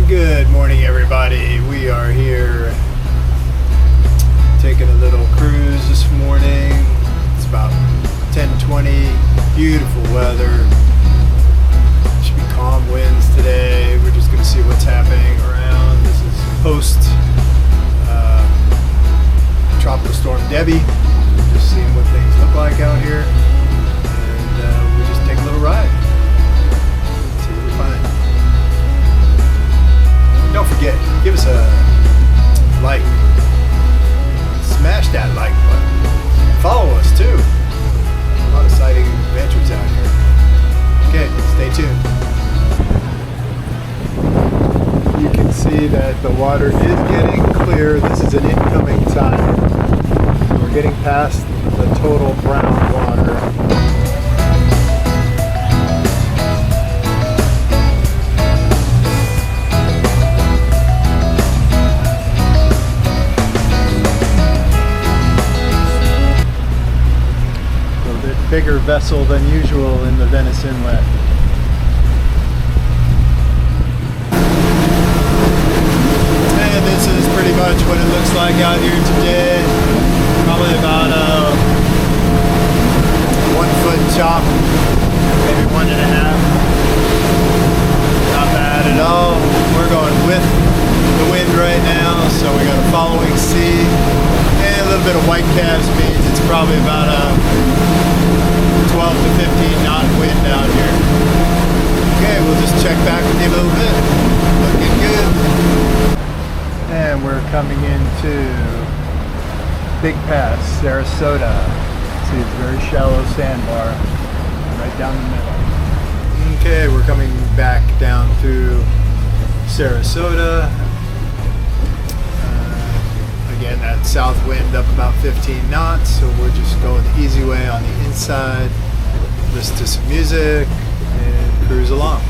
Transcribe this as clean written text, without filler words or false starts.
Good morning, everybody. We are here taking a little cruise this morning. It's about 10:20. Beautiful weather. Should be calm winds today. We're just going to see what's happening around. This is post Tropical Storm Debby. Just seeing what things look like out here, and we just take a little ride. See what we find. Don't forget, give us a like. Smash that like button. Follow us too. A lot of sighting adventures out here. Okay, stay tuned. You can see that the water is getting clear. This is an incoming tide. We're getting past the total brown water. Bigger vessel than usual in the Venice Inlet. And this is pretty much what it looks like out here today. Probably about a 1 foot chop, maybe 1.5. Not bad at all. We're going with the wind right now, so we got a following sea and a little bit of white calves means it's probably about a 12 to 15 knot wind out here. Okay, we'll just check back with you a little bit. Looking good. And we're coming into Big Pass, Sarasota. See, it's a very shallow sandbar right down the middle. Okay, we're coming back down through Sarasota. Again, that south wind up about 15 knots, so we're just going the easy way on the inside, listen to some music, and cruise along.